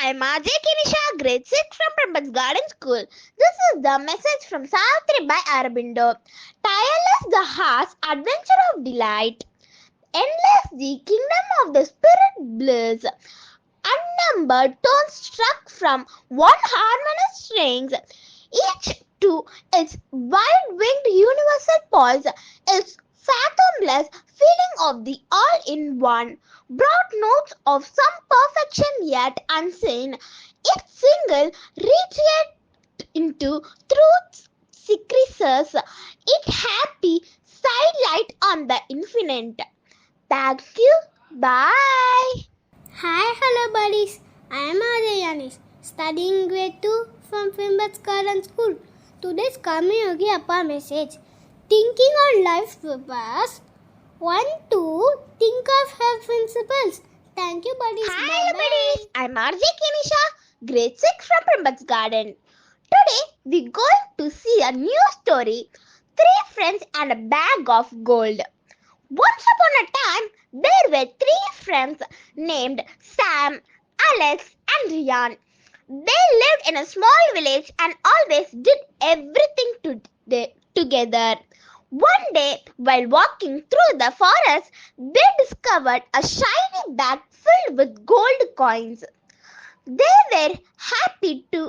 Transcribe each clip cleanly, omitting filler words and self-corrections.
I'm Ajay Kinisha, grade 6 from Prabhat's Garden School. This is the message from Savitri by Aurobindo. Tireless the heart's adventure of delight, endless the kingdom of the spirit bliss. Unnumbered tones struck from one harmonious strings, each to its wide-winged universal poise, its fathomless feeling of the all-in-one, brought notes of some perfection yet unseen, each single retreat into truth's secrecies, it happy sidelight on the infinite. Thank you. Bye. Hi, hello buddies. I am Yanis, studying grade 2 from Fimbats Garden School. Today's Karma Yogi Appa message. Thinking on life's purpose. 1, 2, think of health principles. Thank you buddies. Hi buddies. I'm RJ Kenisha, grade 6 from Fimbats Garden. Today we're going to see a new story, 3 friends and a bag of gold. Once upon a time, there were 3 friends named Sam, Alex, and Ryan. They lived in a small village and always did everything together. One day, while walking through the forest, they discovered a shiny bag filled with gold coins. They were happy to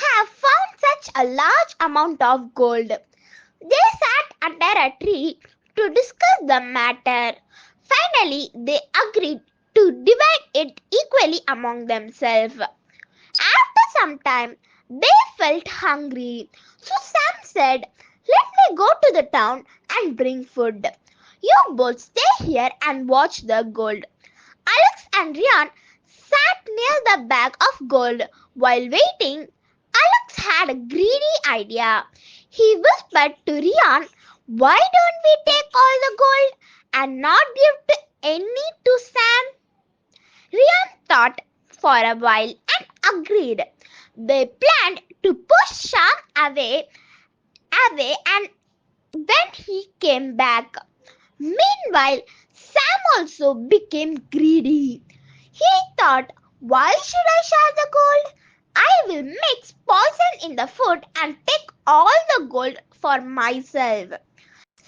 have found such a large amount of gold. They sat under a tree to discuss the matter. Finally, they agreed to divide it equally among themselves. After some time, they felt hungry. So Sam said, "Let me go to the town and bring food. You both stay here and watch the gold." Alex and Ryan sat near the bag of gold. While waiting, Alex had a greedy idea. He whispered to Ryan, "Why don't we take all the gold and not give any to Sam?" Ryan thought for a while and agreed. They planned to push Sam away and when he came back. Meanwhile, Sam also became greedy. He thought, "Why should I share the gold? I will mix poison in the food and take all the gold for myself."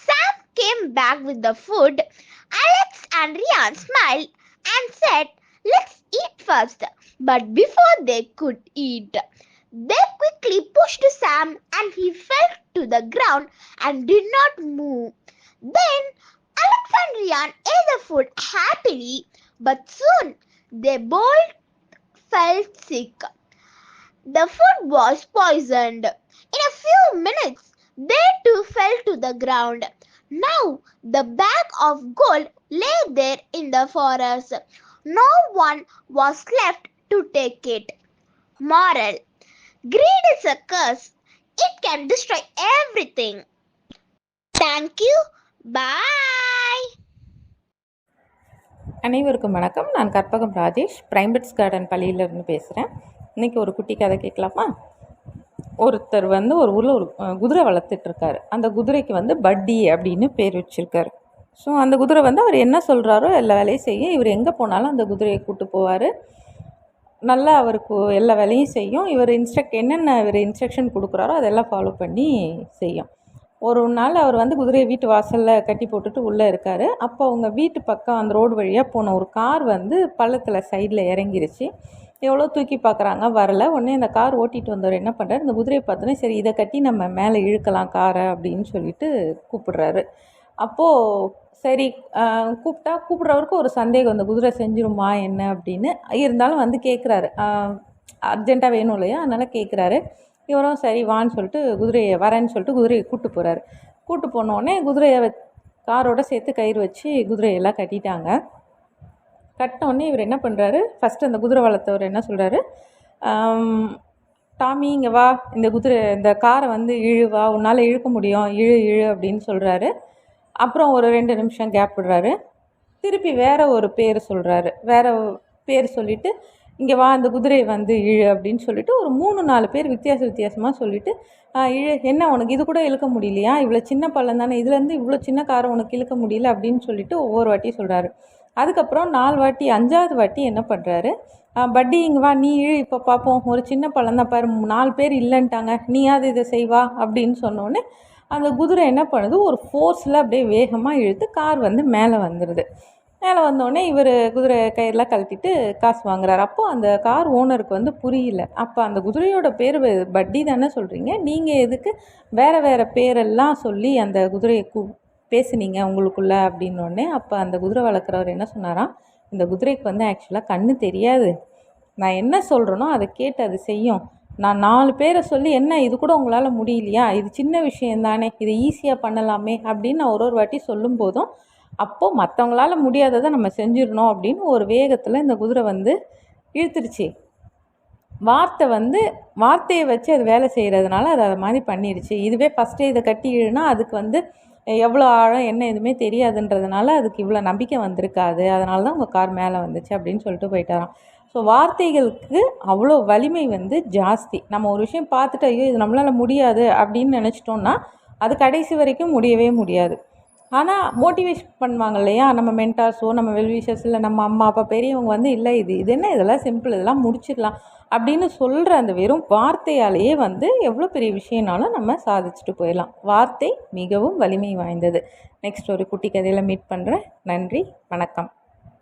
Sam came back with the food. Alex and Ryan smiled and said, "Let's eat first." But before they could eat, they quickly pushed Sam and he fell to the ground and did not move. Then Alex and Ryan ate the food happily, but soon they both felt sick. The food was poisoned. In a few minutes, they too fell to the ground. Now the bag of gold lay there in the forest. No one was left to take it. Moral: greed is a curse. It can destroy everything. Thank you. Bye. அனைவருக்கும் வணக்கம். நான் Karpagam Rajesh, பிரைம்பட்ஸ் garden பள்ளியிலேருந்து பேசுகிறேன். இன்றைக்கி ஒரு குட்டி கதை கேட்கலாமா? ஒருத்தர் ஒரு ஊரில் ஒரு குதிரை வளர்த்துட்ருக்காரு. அந்த குதிரைக்கு பட்டி அப்படின்னு பேர் வச்சுருக்காரு. ஸோ அந்த குதிரை அவர் என்ன சொல்கிறாரோ எல்லா வேலையும் செய்யும். இவர் எங்கே போனாலும் அந்த குதிரையை கூப்பிட்டு போவார். நல்லா அவருக்கு எல்லா வேலையும் செய்யும். என்னென்ன இன்ஸ்ட்ரக்ஷன் கொடுக்குறாரோ அதெல்லாம் ஃபாலோ பண்ணி செய்யும். ஒரு நாள் அவர் குதிரையை வீட்டு வாசலில் கட்டி போட்டுட்டு உள்ளே இருக்கார். அப்போ அவங்க வீட்டு பக்கம் அந்த ரோடு வழியாக போன ஒரு கார் பள்ளத்தில் சைடில் இறங்கிருச்சு. எவ்வளோ தூக்கி பார்க்குறாங்க, வரலை. உடனே அந்த கார் ஓட்டிகிட்டு வந்தவர் என்ன பண்ணுறாரு, இந்த குதிரையை பார்த்தோன்னே சரி இதை கட்டி நம்ம மேலே இழுக்கலாம் காரை அப்படின்னு சொல்லிட்டு கூப்பிடுறாரு. அப்போது சரி கூப்பிட்றவருக்கு ஒரு சந்தேகம், இந்த குதிரை செஞ்சிருமா என்ன அப்படின்னு. இருந்தாலும் கேட்குறாரு, அர்ஜெண்ட்டாக வேணும் இல்லையா, அதனால் கேட்குறாரு. இவரும் சரி வான்னு சொல்லிட்டு வரேன்னு சொல்லிட்டு குதிரையை கூப்பிட்டு போகிறாரு. கூப்பிட்டு போனோடனே குதிரையை காரோட சேர்த்து கயிறு வச்சு குதிரையெல்லாம் கட்டிட்டாங்க. கட்டினோடனே இவர் என்ன பண்ணுறாரு, ஃபஸ்ட்டு அந்த குதிரை வளர்த்தவர் என்ன சொல்கிறாரு, "டாமி இங்கே வா, இந்த காரை இழுவா, உன்னால் இழுக்க முடியும், இழு அப்படின்னு சொல்கிறாரு. அப்புறம் ஒரு 2 நிமிஷம் கேப் விடுறாரு. திருப்பி வேறு ஒரு பேர் சொல்கிறாரு. வேறு பேர் சொல்லிவிட்டு இங்கே வா, அந்த குதிரையை இழு அப்படின்னு சொல்லிவிட்டு ஒரு 3-4 பேர் வித்தியாசமாக சொல்லிவிட்டு, இழு, என்ன உனக்கு இது கூட இழுக்க முடியலையா, இவ்வளோ சின்ன பள்ளம் தானே, இதுலேருந்து இவ்வளோ சின்ன காரை உனக்கு இழுக்க முடியல அப்படின்னு சொல்லிட்டு ஒவ்வொரு வாட்டியும் சொல்கிறாரு. அதுக்கப்புறம் 4 வாட்டி 5வது வாட்டி என்ன பண்ணுறாரு, பட்டி இங்கே வா, நீ இழு இப்போ பார்ப்போம், ஒரு சின்ன பழம் தான் பாரு, 4 பேர் இல்லைன்ட்டாங்க, நீயாவது இதை செய்வா அப்படின்னு சொன்னோடனே அந்த குதிரை என்ன பண்ணுது, ஒரு ஃபோர்ஸில் அப்படியே வேகமாக இழுத்து கார் வந்து மேலே வந்துடுது. மேலே வந்தோடனே இவர் குதிரை கயிறெலாம் கழட்டிட்டு காசு வாங்குறாரு. அப்போது அந்த கார் ஓனருக்கு வந்து புரியல. அப்போ அந்த குதிரையோட பேர் பட்டி தானே சொல்கிறீங்க, நீங்கள் எதுக்கு வேறு வேறு பேரெல்லாம் சொல்லி அந்த குதிரையை பேசுனீங்க உங்களுக்குள்ள அப்படின்னோடனே, அப்போ அந்த குதிரை வளர்க்குறவர் என்ன சொன்னாராம், இந்த குதிரைக்கு வந்து ஆக்சுவலாக கண்ணு தெரியாது, நான் என்ன சொல்கிறேனோ அதை கேட்டு அது செய்யும். நான் 4 பேரை சொல்லி என்ன இது கூட உங்களால் முடியலையா, இது சின்ன விஷயம் தானே, இது ஈஸியாக பண்ணலாமே அப்படின்னு நான் ஒரு வாட்டி சொல்லும் போதும், அப்போது மற்றவங்களால முடியாததை நம்ம செஞ்சிடணும் அப்படின்னு ஒரு வேகத்தில் இந்த குதிரை வந்து இழுத்துருச்சு. வார்த்தையை வச்சு அது வேலை செய்கிறதுனால அது மாதிரி பண்ணிடுச்சு. இதுவே ஃபஸ்ட்டே இதை கட்டி இழுனா அதுக்கு வந்து எவ்வளோ ஆழம் என்ன எதுவுமே தெரியாதுன்றதுனால அதுக்கு இவ்வளோ நம்பிக்கை வந்திருக்காது, அதனால தான் உங்கள் கார் மேலே வந்துச்சு அப்படின்னு சொல்லிட்டு போயிட்டாராம். ஸோ வார்த்தைகளுக்கு அவ்வளோ வலிமை வந்து ஜாஸ்தி. நம்ம ஒரு விஷயம் பார்த்துட்டு ஐயோ இது நம்மளால் முடியாது அப்படின்னு நினச்சிட்டோன்னா அது கடைசி வரைக்கும் முடியவே முடியாது. ஆனால் மோட்டிவேஷன் பண்ணுவாங்க இல்லையா, நம்ம மென்டார்ஸோ நம்ம வெல்விஷர்ஸ் இல்லை நம்ம அம்மா அப்பா பெரியவங்க வந்து இல்லை இது என்ன இதெல்லாம் சிம்பிள், இதெல்லாம் முடிச்சிடலாம் அப்படின்னு சொல்கிற அந்த வெறும் வார்த்தையாலேயே வந்து எவ்வளோ பெரிய விஷயம்னாலும் நம்ம சாதிச்சுட்டு போயிடலாம். வார்த்தை மிகவும் வலிமை வாய்ந்தது. நெக்ஸ்ட் ஒரு குட்டி கதையில் மீட் பண்ணுறேன். நன்றி, வணக்கம்.